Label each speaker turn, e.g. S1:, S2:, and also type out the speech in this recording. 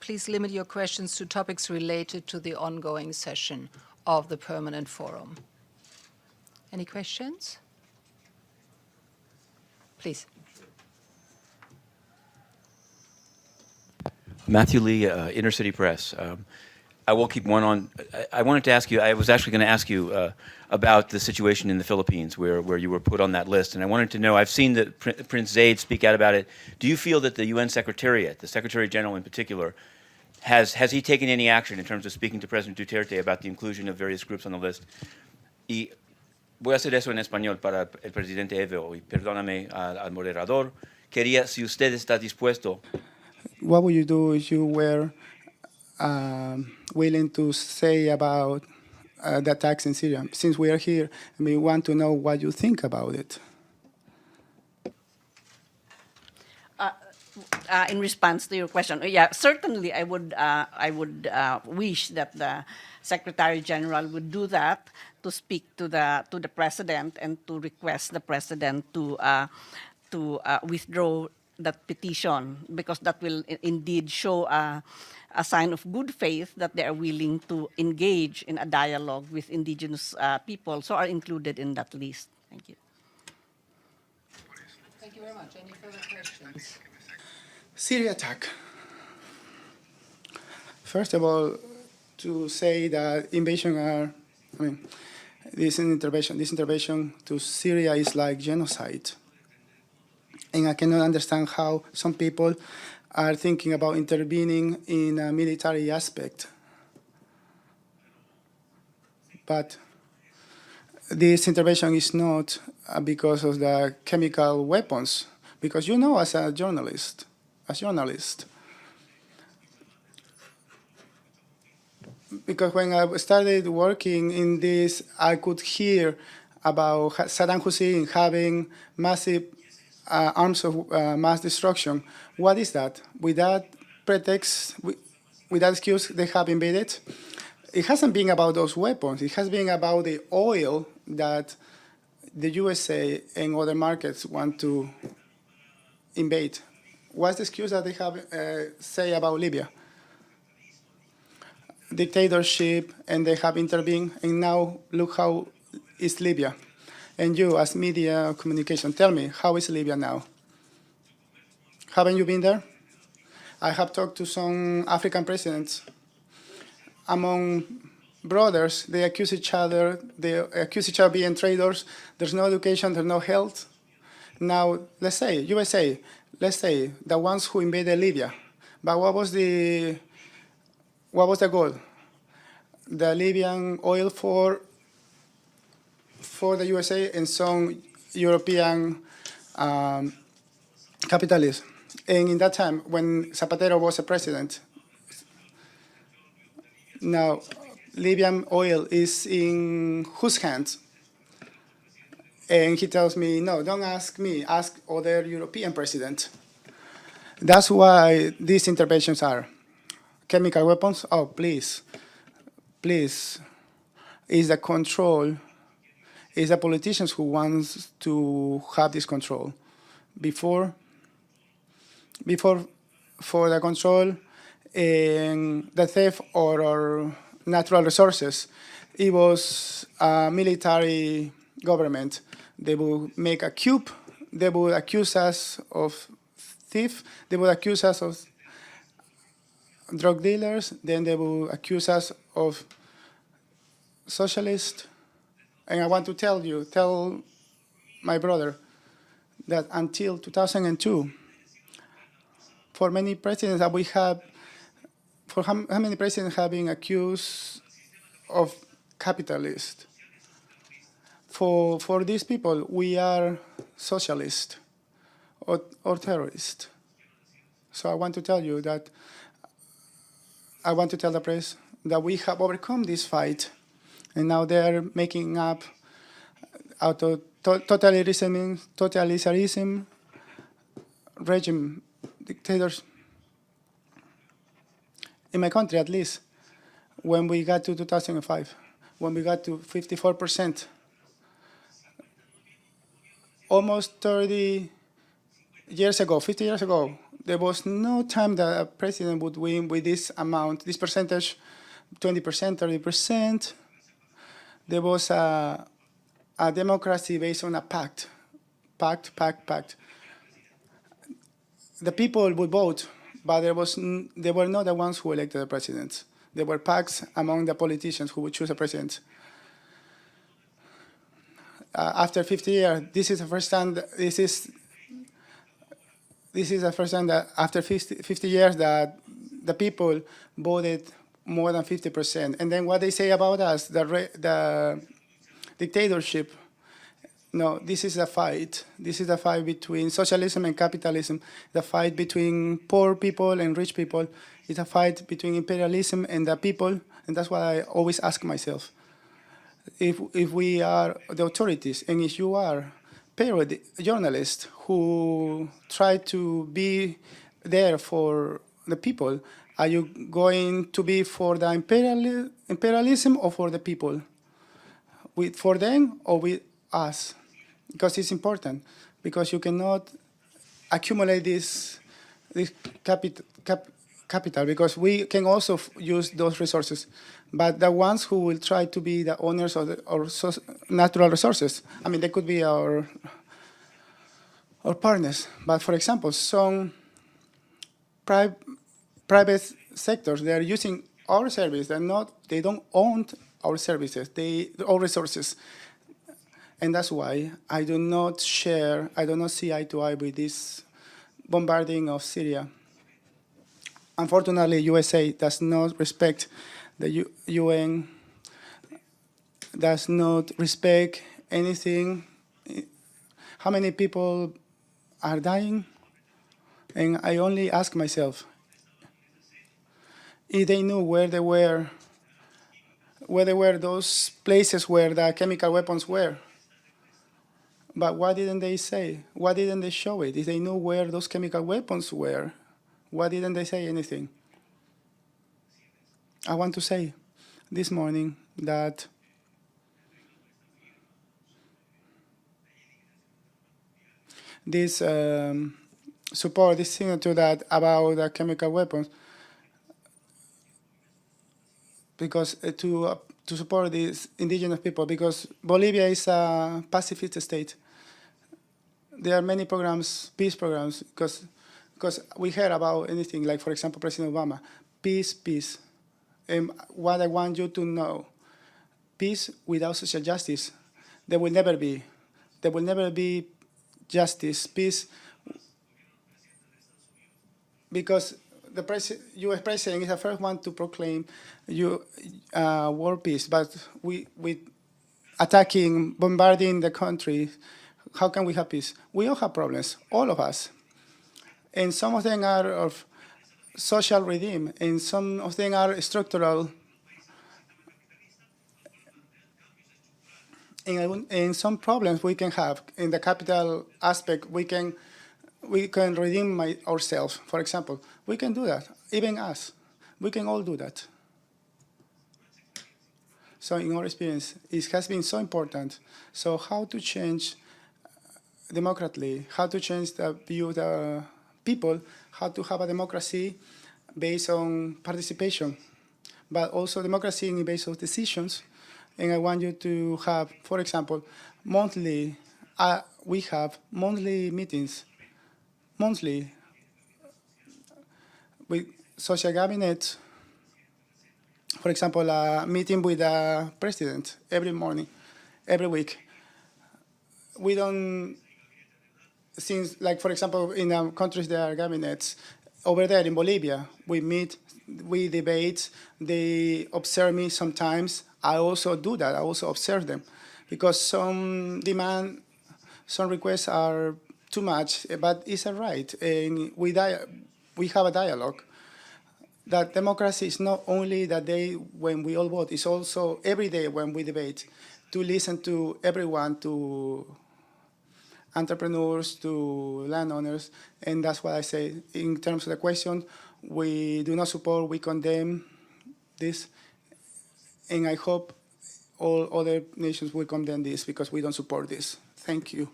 S1: please limit your questions to topics related to the ongoing session of the Permanent Forum. Any questions? Please.
S2: Matthew Lee, Inner City Press. I will keep one on. I wanted to ask you, I was actually going to ask you about the situation in the Philippines where you were put on that list. And I wanted to know, I've seen that Prince Zaid speak out about it. Do you feel that the UN Secretariat, the Secretary General in particular, has he taken any action in terms of speaking to President Duterte about the inclusion of various groups on the list? Y voy a hacer eso en español para el presidente Evo, y perdóname al moderador. Quería, si usted está dispuesto.
S3: What would you do if you were willing to say about the attacks in Syria? Since we are here, we want to know what you think about it.
S4: In response to your question, yeah, certainly I would wish that the Secretary General would do that, to speak to the President and to request the President to withdraw that petition, because that will indeed show a sign of good faith that they are willing to engage in a dialogue with indigenous peoples who are included in that list. Thank you.
S1: Thank you very much. Any further questions?
S3: Syria attack. First of all, to say that this intervention to Syria is like genocide. And I cannot understand how some people are thinking about intervening in a military aspect. But this intervention is not because of the chemical weapons, because you know, as a journalist, because when I started working in this, I could hear about Saddam Hussein having massive arms of mass destruction. What is that? With that pretext, with that excuse, they have invaded. It hasn't been about those weapons. It has been about the oil that the USA and other markets want to invade. What's the excuse that they have say about Libya? Dictatorship, and they have intervened, and now look how is Libya. And you, as media communication, tell me, how is Libya now? Haven't you been there? I have talked to some African presidents. Among brothers, they accuse each other of being traitors. There's no education, there's no health. Now, let's say, USA, let's say, the ones who invaded Libya. But what was the goal? The Libyan oil for the USA and some European capitalists. And in that time, when Zapatero was a president, now Libyan oil is in whose hands? And he tells me, no, don't ask me, ask other European presidents. That's why these interventions are. Chemical weapons, oh, please, is the control. It's the politicians who want to have this control. Before for the control and the theft of our natural resources, it was a military government. They would make a coup. They would accuse us of theft. They would accuse us of drug dealers. Then they would accuse us of socialists. And I want to tell my brother, that until 2002, for many presidents that we have, for how many presidents have been accused of capitalists? For these people, we are socialists or terrorists. So I want to tell you that, I want to tell the press that we have overcome this fight, and now they're making up out of totalitarianism regime, dictators. In my country, at least, when we got to 2005, when we got to 54%, almost 30 years ago, 50 years ago, There was no time that a president would win with this amount, this percentage, 20%, 30%. There was a democracy based on a pact. The people would vote, but they were not the ones who elected the president. There were pacts among the politicians who would choose a president. After 50 years, this is the first time. This is the first time that after 50 years that the people voted more than 50%. And then what they say about us, the dictatorship. No, this is a fight. This is a fight between socialism and capitalism, the fight between poor people and rich people. It's a fight between imperialism and the people, and that's what I always ask myself. If we are the authorities, and if you are journalists who try to be there for the people, are you going to be for the imperialism or for the people? For them or with us? Because it's important, because you cannot accumulate this capital, because we can also use those resources. But the ones who will try to be the owners of our natural resources, I mean, they could be our partners. But for example, some private sectors, they are using our service. They don't own our services, our resources. And that's why I do not see eye to eye with this bombarding of Syria. Unfortunately, USA does not respect the UN, does not respect anything. How many people are dying? And I only ask myself, if they knew where they were those places where the chemical weapons were. But why didn't they say? Why didn't they show it? If they knew where those chemical weapons were, why didn't they say anything? I want to say this morning that this support, this signature that about the chemical weapons, because to support these indigenous people, because Bolivia is a pacifist state. There are many programs, peace programs, because we heard about anything, like, for example, President Obama, peace. And what I want you to know, peace without social justice, there will never be. There will never be justice, peace, because the U.S. president is the first one to proclaim world peace, but we attacking, bombarding the country, how can we have peace? We all have problems, all of us. And some of them are of social regime, and some of them are structural. And some problems we can have in the capital aspect, we can redeem ourselves. For example, we can do that, even us. We can all do that. So in our experience, it has been so important. So how to change democratically, how to change the view of the people, how to have a democracy based on participation, but also democracy based on decisions. And I want you to have, for example, monthly, we have monthly meetings, with social cabinet. For example, a meeting with the president every morning, every week. We don't, since, like, for example, in countries there are cabinets. Over there in Bolivia, we meet, we debate, they observe me sometimes. I also do that, I also observe them. Because some requests are too much, but it's a right. And we have a dialogue. That democracy is not only the day when we all vote, it's also every day when we debate, to listen to everyone, to entrepreneurs, to landowners, and that's what I say. In terms of the question, we do not support, we condemn this, and I hope all other nations will condemn this because we don't support this. Thank you.